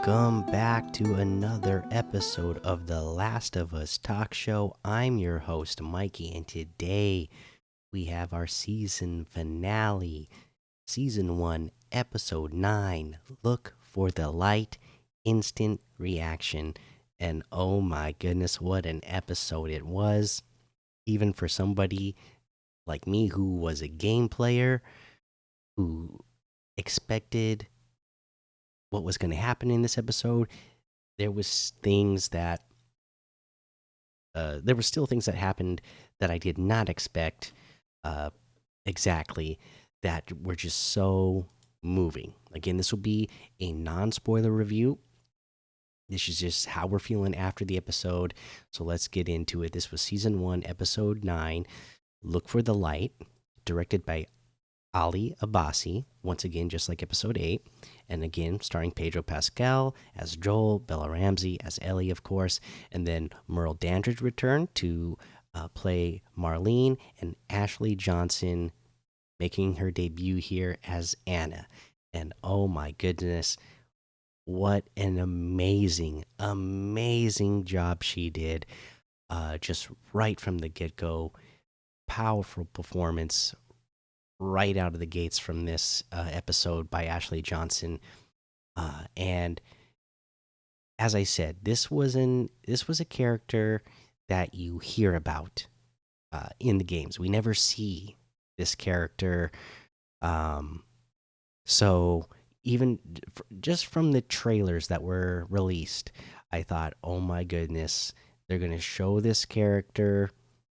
Welcome back to another episode of The Last of Us Talk Show. I'm your host, Mikey, and today we have our season finale, Season 1, Episode 9. Look for the light, instant reaction. And oh my goodness, what an episode it was. Even for somebody like me who was a game player, who expected what was going to happen in this episode, there was things that there were still things that happened that I did not expect uh, exactly, that were just so moving. Again, this will be a non-spoiler review. This is just how we're feeling after the episode. So let's get into it. This was season 1, episode 9. Look for the light, directed by Ali Abbasi, once again, just like episode 8. And again, starring Pedro Pascal as Joel, Bella Ramsey as Ellie, of course. And then Merle Dandridge returned to play Marlene, and Ashley Johnson making her debut here as Anna. And oh my goodness, what an amazing, amazing job she did. Just right from the get go. Powerful performance right out of the gates from this episode by Ashley Johnson. And as I said, this was a character that you hear about in the games. We never see this character. So even just from the trailers that were released, I thought, oh my goodness, they're going to show this character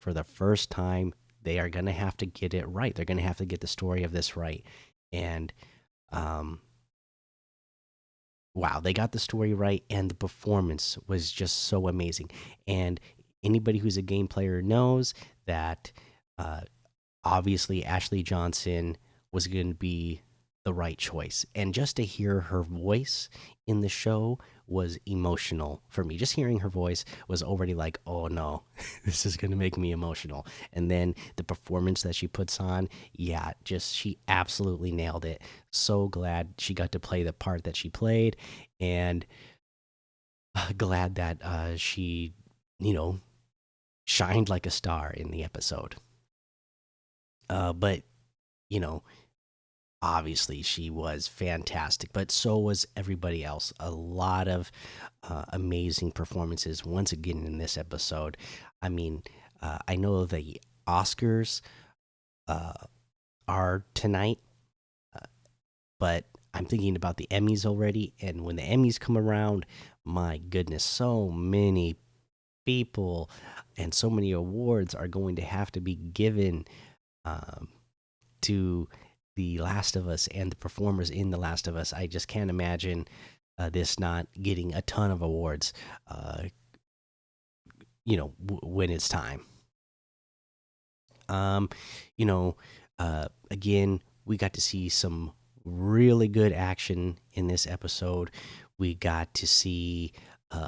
for the first time. They are going to have to get it right. They're going to have to get the story of this right. And wow, they got the story right, and the performance was just so amazing. And anybody who's a game player knows that obviously Ashley Johnson was going to be the right choice. And just to hear her voice in the show was emotional for me. Just hearing her voice was already like, oh no, this is going to make me emotional. And then the performance that she puts on, yeah, just she absolutely nailed it. So glad she got to play the part that she played, and glad that she, you know, shined like a star in the episode. But, you know, obviously she was fantastic, but so was everybody else. A lot of amazing performances once again in this episode. I mean, I know the Oscars uh, are tonight, uh, but I'm thinking about the Emmys already. And when the Emmys come around, my goodness, so many people and so many awards are going to have to be given um, to The Last of Us and the performers in The Last of Us. I just can't imagine this not getting a ton of awards, uh, when it's time. Um, you know, again, we got to see some really good action in this episode. We got to see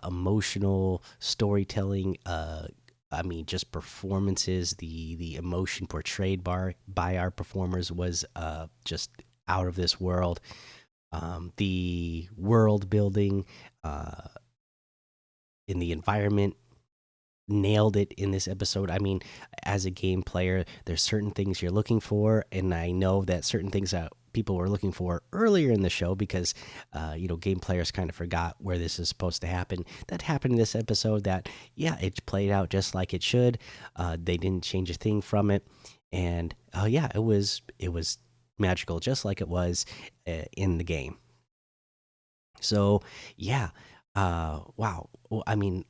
emotional storytelling. I mean, just performances. The emotion portrayed by our performers was just out of this world. The world building in the environment nailed it in this episode. I mean, as a game player, there's certain things you're looking for, and I know that certain things that people were looking for earlier in the show because game players kind of forgot where this is supposed to happen. That happened in this episode. That, yeah, it played out just like it should. They didn't change a thing from it, and yeah, it was magical, just like it was in the game. So yeah, wow. Well, I mean,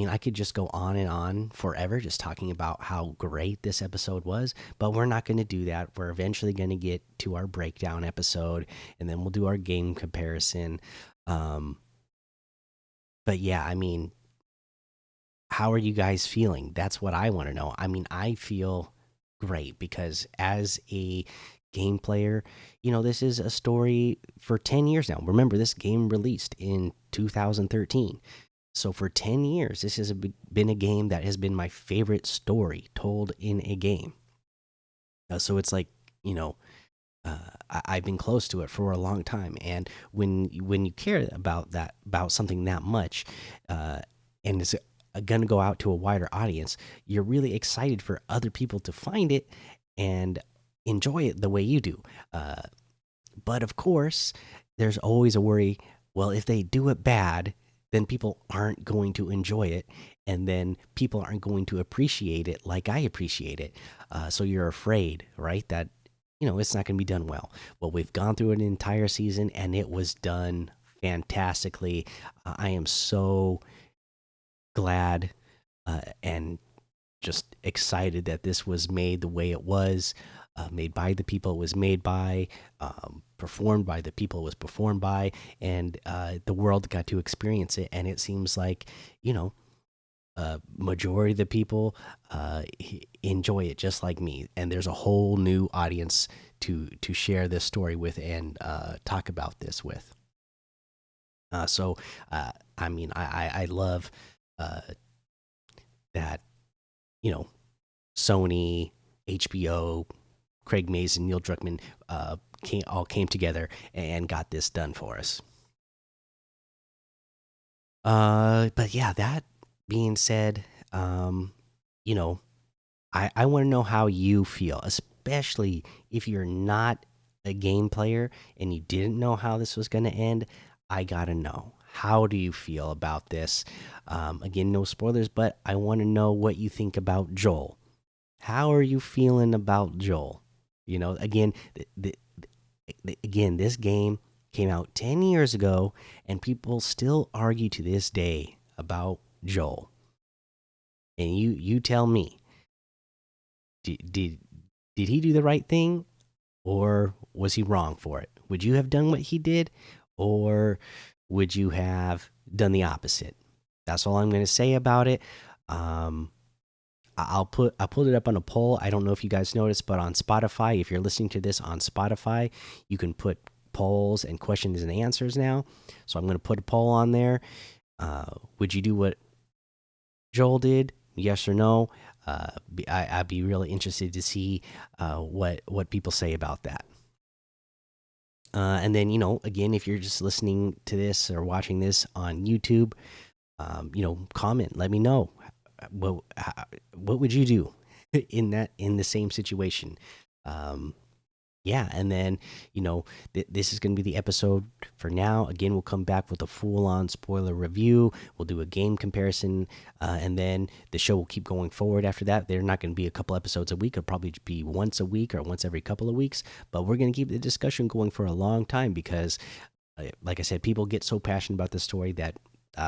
I could just go on and on forever just talking about how great this episode was, but we're not going to do that. We're eventually going to get to our breakdown episode, and then we'll do our game comparison. Um, but yeah, I mean, how are you guys feeling? That's what I want to know. I mean, I feel great because as a game player, this is a story for 10 years now. Remember, this game released in 2013. So for 10 years, this has been a game that has been my favorite story told in a game. So it's like, you know, I've been close to it for a long time, and when you care about that, about something that much, and it's gonna go out to a wider audience, you're really excited for other people to find it and enjoy it the way you do. But of course, there's always a worry. Well, if they do it bad, then people aren't going to enjoy it, and then people aren't going to appreciate it like I appreciate it. So you're afraid, right? That it's not going to be done well. Well, we've gone through an entire season, and it was done fantastically. I am so glad and just excited that this was made the way it was, made by the people it was made by, performed by the people it was performed by, and the world got to experience it. And it seems like, majority of the people enjoy it just like me. And there's a whole new audience to share this story with and talk about this with. So, I mean, I love that you know Sony, HBO, Craig Mazin, Neil Druckman came together and got this done for us. But yeah, that being said, you know, I want to know how you feel, especially if you're not a game player and you didn't know how this was going to end. I gotta know. How do you feel about this? Again, no spoilers, but I want to know what you think about Joel. How are you feeling about Joel? Again, again, this game came out 10 years ago, and people still argue to this day about Joel. And you tell me, did he do the right thing, or was he wrong for it? Would you have done what he did, or would you have done the opposite? That's all I'm going to say about it. I put it up on a poll. I don't know if you guys noticed, but on Spotify, if you're listening to this on Spotify, you can put polls and questions and answers now. So I'm going to put a poll on there. Would you do what Joel did? Yes or no? I'd be really interested to see what people say about that. And then, again, if you're just listening to this or watching this on YouTube, comment. Let me know. What would you do in the same situation? Yeah, and then this is going to be the episode for now. Again, we'll come back with a full-on spoiler review. We'll do a game comparison, and then the show will keep going forward after that. They're not going to be a couple episodes a week. It'll probably be once a week or once every couple of weeks. But we're going to keep the discussion going for a long time because, like I said, people get so passionate about this story that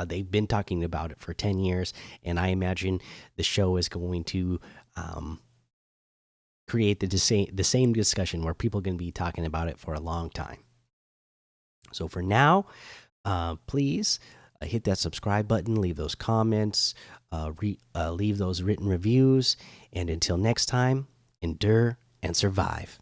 they've been talking about it for 10 years, and I imagine the show is going to create the same discussion where people are going to be talking about it for a long time. So for now, please hit that subscribe button, leave those comments, leave those written reviews, and until next time, endure and survive.